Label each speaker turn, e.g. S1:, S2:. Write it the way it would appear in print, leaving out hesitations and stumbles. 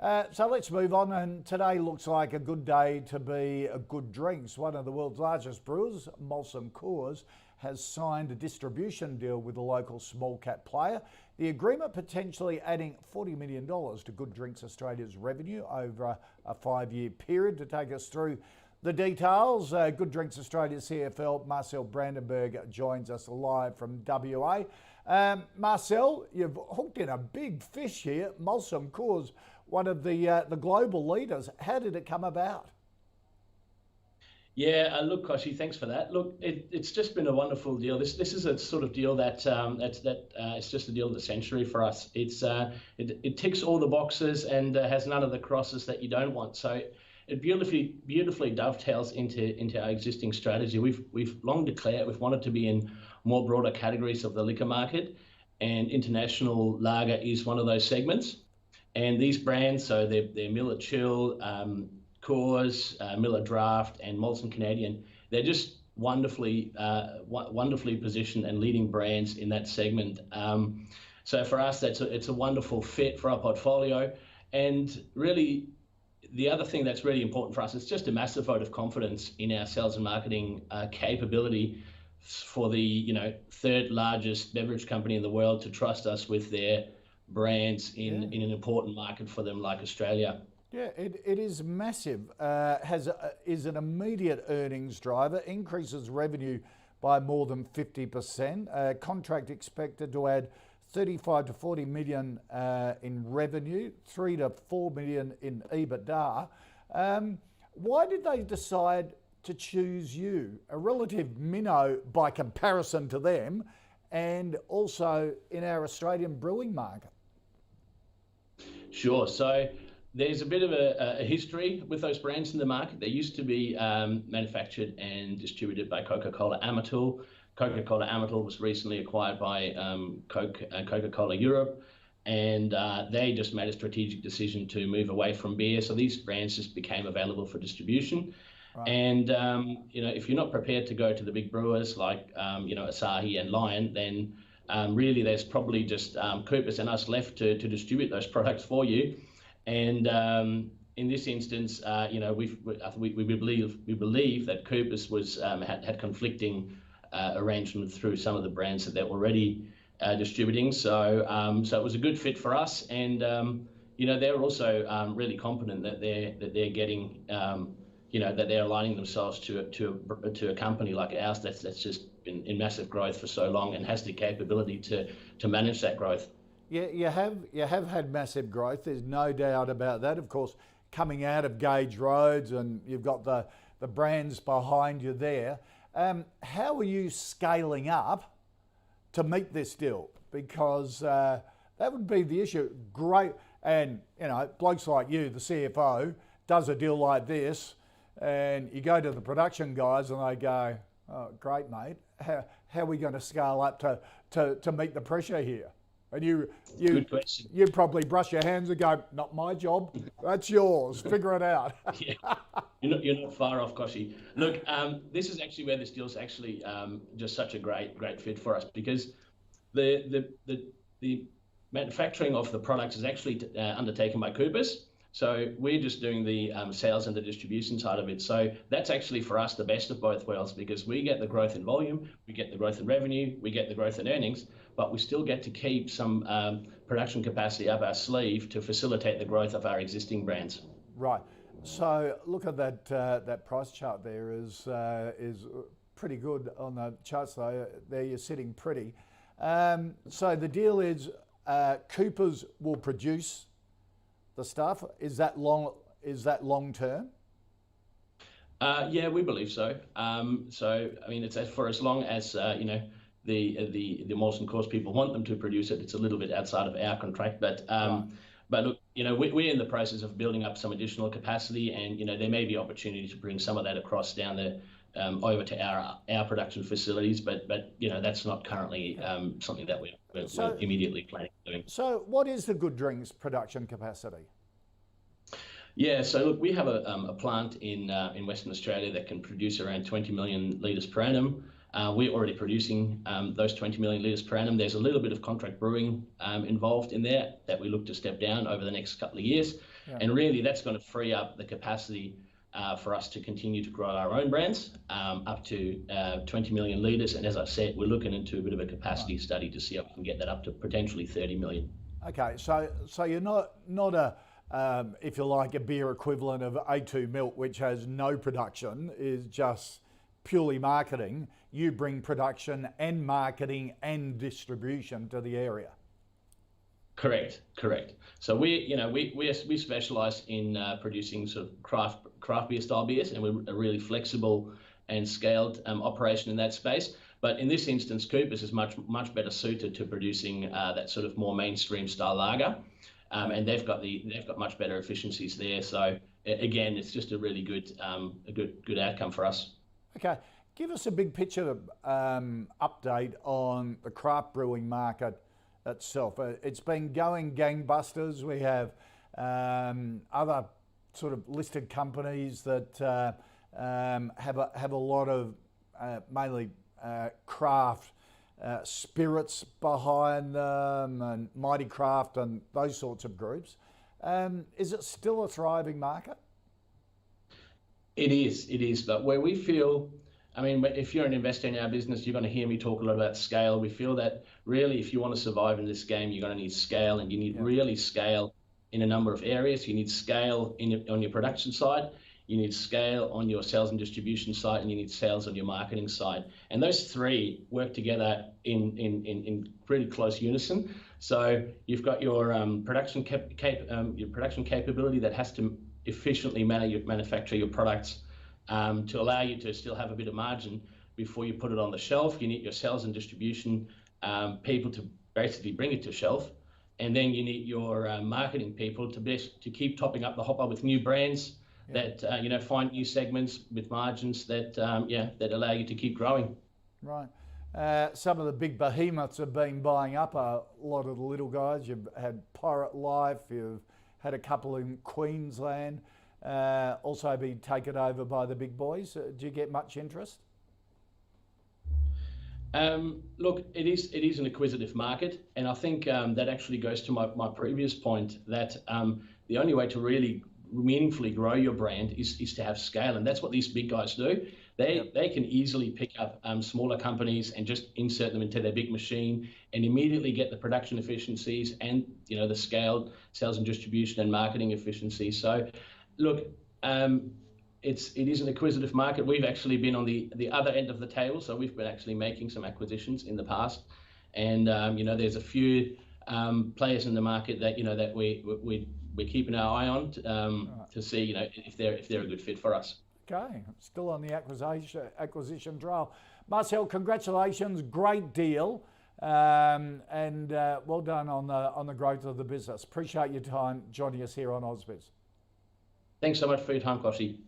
S1: So let's move on. And today looks like a good day to be a good drinks. One of the world's largest brewers, Molson Coors, has signed a distribution deal with a local small cap player. The agreement potentially adding $40 million to Good Drinks Australia's revenue over a 5-year period. To take us through the details, Good Drinks Australia CFL Marcel Brandenburg joins us live from WA. Marcel, you've hooked in a big fish here. Molson Coors, one of the global leaders. How did it come about?
S2: Yeah, look, Koshy, thanks for that. Look, it's just been a wonderful deal. This is a sort of deal that it's just a deal of the century for us. It ticks all the boxes and has none of the crosses that you don't want. So it beautifully dovetails into our existing strategy. We've long declared we've wanted to be in more broader categories of the liquor market, and international lager is one of those segments. And these brands, so they're Miller Chill, Coors, Miller Draught, and Molson Canadian. They're just wonderfully positioned and leading brands in that segment. So for us, it's a wonderful fit for our portfolio. And really, the other thing that's really important for us is just a massive vote of confidence in our sales and marketing capability for the third largest beverage company in the world to trust us with their brands in an important market for them like Australia.
S1: Yeah, it is massive. Is an immediate earnings driver, increases revenue by more than 50%. Contract expected to add 35 to 40 million in revenue, 3 to 4 million in EBITDA. Why did they decide to choose you, a relative minnow by comparison to them, and also in our Australian brewing market?
S2: Sure. So there's a bit of a history with those brands in the market. They used to be manufactured and distributed by Coca-Cola Amatil. Coca-Cola Amatil was recently acquired by Coca-Cola Europe, and they just made a strategic decision to move away from beer. So these brands just became available for distribution. Right. And if you're not prepared to go to the big brewers like Asahi and Lion, then really there's probably just Coopers and us left to distribute those products for you. And in this instance, we believe that Coopers had conflicting arrangements through some of the brands that they're already distributing. So it was a good fit for us, and they're also really confident that they're getting that they're aligning themselves to a company like ours that's just been in massive growth for so long and has the capability to manage that growth.
S1: Yeah, you have had massive growth. There's no doubt about that. Of course, coming out of Gauge Roads, and you've got the brands behind you there. How are you scaling up to meet this deal? Because that would be the issue. Great, and blokes like you, the CFO, does a deal like this, and you go to the production guys and they go, "Oh, great, mate. How are we going to scale up to meet the pressure here?" And you probably brush your hands and go, "Not my job. That's yours. Figure it out."
S2: Yeah, you're not far off, Koshy. Look, this is actually where this deal's actually just such a great fit for us, because the manufacturing of the products is actually undertaken by Coopers. So we're just doing the sales and the distribution side of it. So that's actually for us the best of both worlds, because we get the growth in volume, we get the growth in revenue, we get the growth in earnings, but we still get to keep some production capacity up our sleeve to facilitate the growth of our existing brands.
S1: Right. So look at that price chart there is pretty good on the charts though. There you're sitting pretty. So the deal is Coopers will produce the stuff. Is that long term?
S2: Yeah, we believe so. So I mean, it's for as long as the Molson Coors people want them to produce it. It's a little bit outside of our contract, but right. But look, we're in the process of building up some additional capacity, and there may be opportunity to bring some of that across down the over to our production facilities, but that's not currently something that we're immediately planning on doing.
S1: So what is the Good Drinks production capacity?
S2: Yeah, so look, we have a plant in Western Australia that can produce around 20 million litres per annum. We're already producing those 20 million litres per annum. There's a little bit of contract brewing involved in there that we look to step down over the next couple of years. And really that's going to free up the capacity for us to continue to grow our own brands up to 20 million litres. And as I said, we're looking into a bit of a capacity study to see if we can get that up to potentially 30 million.
S1: Okay, so you're not a, if you like, a beer equivalent of A2 Milk, which has no production, is just purely marketing. You bring production and marketing and distribution to the area.
S2: Correct. So we specialise in producing sort of craft beer style beers, and we're a really flexible and scaled operation in that space. But in this instance, Coopers is much better suited to producing that sort of more mainstream style lager, and they've got much better efficiencies there. So again, it's just a really good outcome for us.
S1: Okay, give us a big picture update on the craft brewing market itself. It's been going gangbusters. We have other sort of listed companies that have a lot of mainly craft spirits behind them, and Mighty Craft and those sorts of groups. Is it still a thriving market?
S2: It is, but where we feel, I mean, if you're an investor in our business, you're going to hear me talk a lot about scale. We feel that really, if you want to survive in this game, you're going to need scale, and you need really scale in a number of areas. You need scale on your production side, you need scale on your sales and distribution side, and you need sales on your marketing side. And those three work together in pretty close unison. So you've got your production capability that has to efficiently manufacture your products to allow you to still have a bit of margin before you put it on the shelf. You need your sales and distribution people to basically bring it to shelf, and then you need your marketing people to keep topping up the hopper with new brands that find new segments with margins that allow you to keep growing.
S1: Right. Some of the big behemoths have been buying up a lot of the little guys. You've had Pirate Life, you've had a couple in Queensland, also been taken over by the big boys. Do you get much interest?
S2: Look, it is an acquisitive market, and I think that actually goes to my previous point that the only way to really meaningfully grow your brand is to have scale, and that's what these big guys do. They can easily pick up smaller companies and just insert them into their big machine and immediately get the production efficiencies and the scaled sales and distribution and marketing efficiencies. So look, it is an acquisitive market. We've actually been on the other end of the table, so we've been actually making some acquisitions in the past, and there's a few players in the market that that we're keeping our eye on to see if they're a good fit for us.
S1: Okay, still on the acquisition trail. Marcel, congratulations, great deal, and well done on the growth of the business. Appreciate your time joining us here on Ausbiz.
S2: Thanks so much for your time, Koshi.